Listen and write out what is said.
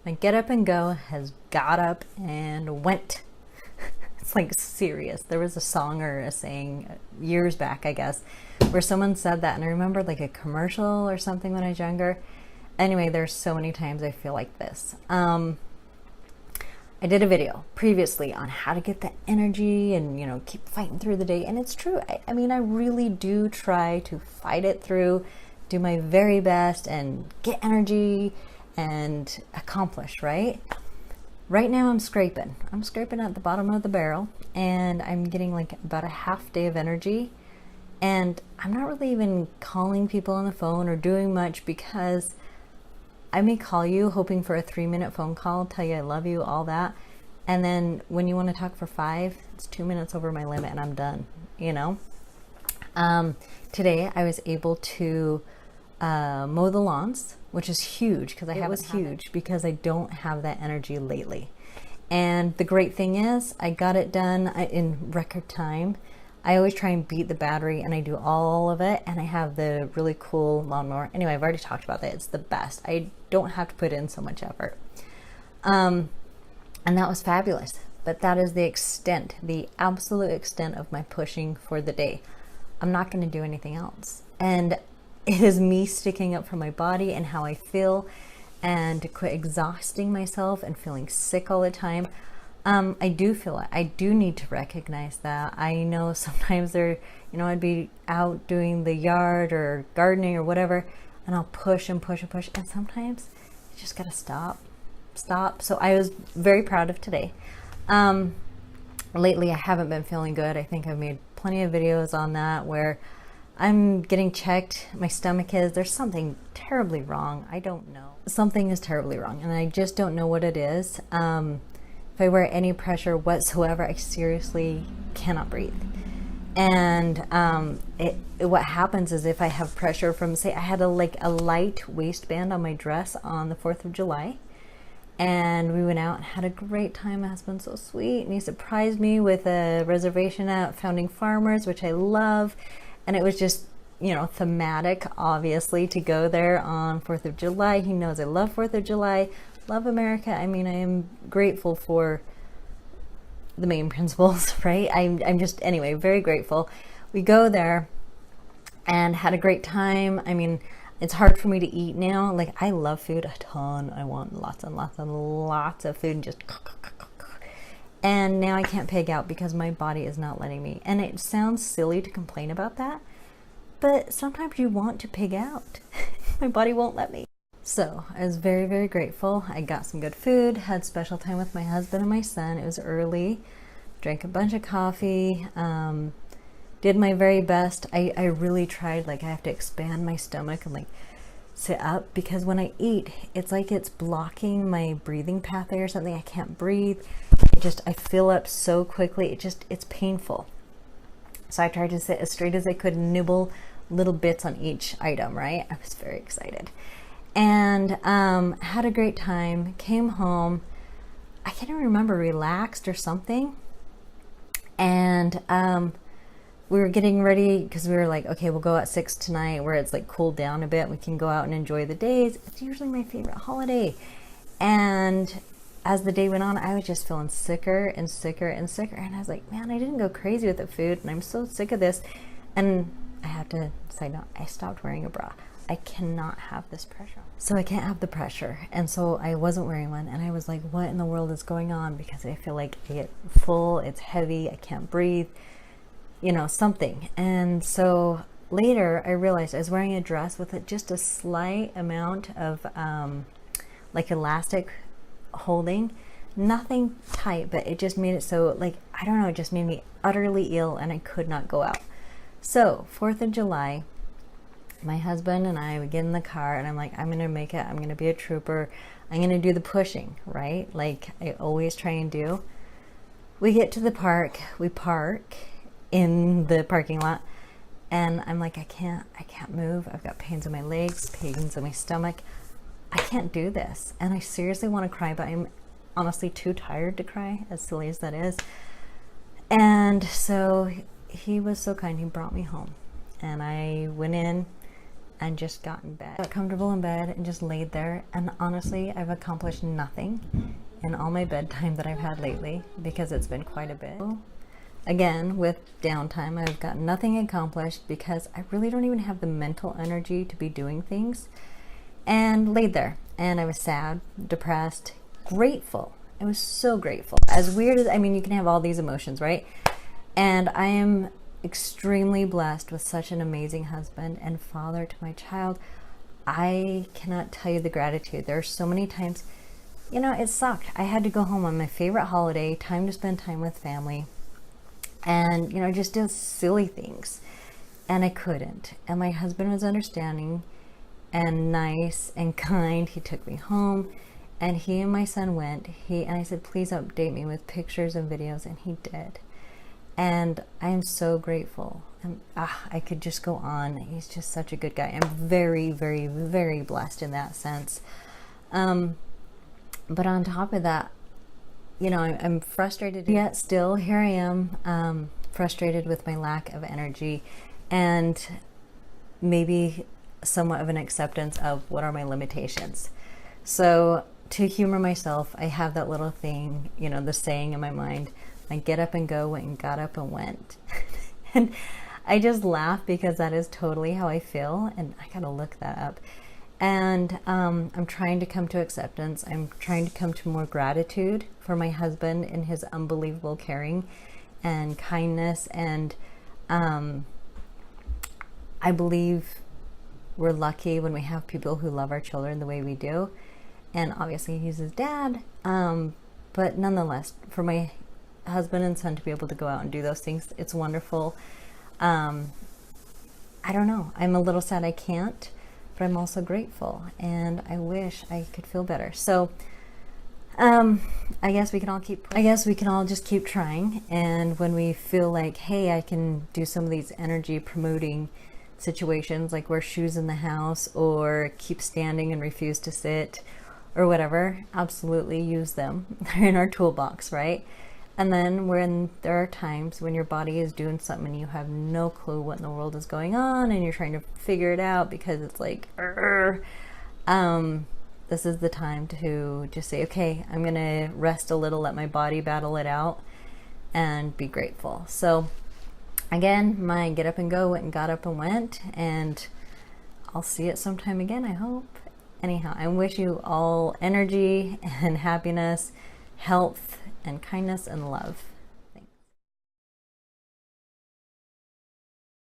My get up and go has got up and went. It's like serious. There was a song or a saying years back, I guess, where someone said that, and I remember like a commercial or something when I was younger. Anyway, there's so many times I feel like this. I did a video previously on how to get the energy and, you know, keep fighting through the day. And it's true. I mean, I really do try to fight it through, do my very best and get energy and accomplish, right? Right now I'm scraping. I'm scraping at the bottom of the barrel, and I'm getting like about a half day of energy. And I'm not really even calling people on the phone or doing much, because I may call you hoping for a 3-minute phone call, tell you I love you, all that. And then when you want to talk for 5, it's 2 minutes over my limit and I'm done, you know? Today I was able to mow the lawns, which is huge because because I don't have that energy lately. And the great thing is I got it done in record time. I always try and beat the battery, and I do all of it, and I have the really cool lawnmower. Anyway, I've already talked about that. It's the best. I don't have to put in so much effort. And that was fabulous. But that is the extent, the absolute extent of my pushing for the day. I'm not going to do anything else. And it is me sticking up for my body and how I feel, and to quit exhausting myself and feeling sick all the time. I do feel it. I do need to recognize that. I know sometimes I'd be out doing the yard or gardening or whatever, and I'll push and push and push. And sometimes you just gotta stop. So I was very proud of today. Lately I haven't been feeling good. I think I've made plenty of videos on that where I'm getting checked. My stomach there's something terribly wrong. I don't know. Something is terribly wrong, and I just don't know what it is. If I wear any pressure whatsoever, I seriously cannot breathe. And what happens is, if I have pressure from, say, I had a light waistband on my dress on the 4th of July, and we went out and had a great time. My husband's so sweet, and he surprised me with a reservation at Founding Farmers, which I love. And it was just, thematic, obviously, to go there on 4th of July. He knows I love 4th of July. Love America. I mean, I am grateful for the main principles, right? I'm just, anyway, very grateful. We go there and had a great time. I mean, it's hard for me to eat now. Like, I love food a ton. I want lots and lots and lots of food, and just, and now I can't pig out because my body is not letting me. And it sounds silly to complain about that, but sometimes you want to pig out. My body won't let me. So I was very, very grateful. I got some good food, had special time with my husband and my son. It was early, drank a bunch of coffee, did my very best. I really tried, I have to expand my stomach and sit up, because when I eat, it's like it's blocking my breathing pathway or something. I can't breathe. I fill up so quickly. It's painful. So I tried to sit as straight as I could, nibble little bits on each item, right? I was very excited. And had a great time, came home. I can't even remember, relaxed or something. And we were getting ready, because we were like, okay, we'll go at 6 tonight, where it's cooled down a bit. We can go out and enjoy the days. It's usually my favorite holiday. And as the day went on, I was just feeling sicker and sicker and sicker. And I was like, man, I didn't go crazy with the food, and I'm so sick of this. And I had to say, no, I stopped wearing a bra. I cannot have this pressure. So I can't have the pressure. And so I wasn't wearing one, and I was like, what in the world is going on? Because I feel like I get full, it's heavy, I can't breathe, something. And so later I realized I was wearing a dress with just a slight amount of elastic holding, nothing tight, but it just made it so, I don't know, it just made me utterly ill, and I could not go out. So 4th of July, my husband and I would get in the car, and I'm like, I'm going to make it. I'm going to be a trooper. I'm going to do the pushing, right? Like I always try and do. We get to the park. We park in the parking lot, and I'm like, I can't move. I've got pains in my legs, pains in my stomach. I can't do this. And I seriously want to cry, but I'm honestly too tired to cry, as silly as that is. And so he was so kind. He brought me home, and I went in, and just got in bed. Got comfortable in bed and just laid there. And honestly, I've accomplished nothing in all my bedtime that I've had lately, because it's been quite a bit. Again, with downtime, I've got nothing accomplished because I really don't even have the mental energy to be doing things. And laid there, and I was sad, depressed, grateful. I was so grateful. As weird as, I mean, you can have all these emotions, right? And I am extremely blessed with such an amazing husband and father to my child. I cannot tell you the gratitude. There are so many times, you know, it sucked. I had to go home on my favorite holiday, time to spend time with family, and, you know, just do silly things. And I couldn't. And my husband was understanding and nice and kind. He took me home, and he and my son went. And I said, please update me with pictures and videos, and he did. And I am so grateful. I could just go on. He's just such a good guy. I'm very, very, very blessed in that sense. But on top of that, you know, I'm frustrated, yet still here I am, frustrated with my lack of energy, and maybe somewhat of an acceptance of what are my limitations. So to humor myself, I have that little thing, you know, the saying in my mind, I get up and go, went and got up and went. And I just laugh because that is totally how I feel, and I gotta look that up. And I'm trying to come to acceptance. I'm trying to come to more gratitude for my husband and his unbelievable caring and kindness. And I believe we're lucky when we have people who love our children the way we do. And obviously he's his dad. But nonetheless, for my husband and son to be able to go out and do those things, it's wonderful. I don't know. I'm a little sad I can't. But I'm also grateful, and I wish I could feel better. So I guess we can all just keep trying. And when we feel like, hey, I can do some of these energy promoting situations, like wear shoes in the house or keep standing and refuse to sit or whatever, absolutely use them. They're in our toolbox, right? And then when there are times when your body is doing something and you have no clue what in the world is going on, and you're trying to figure it out because it's like, this is the time to just say, okay, I'm going to rest a little, let my body battle it out, and be grateful. So again, my get up and go went and got up and went, and I'll see it sometime again, I hope. Anyhow, I wish you all energy and happiness, health, and kindness and love.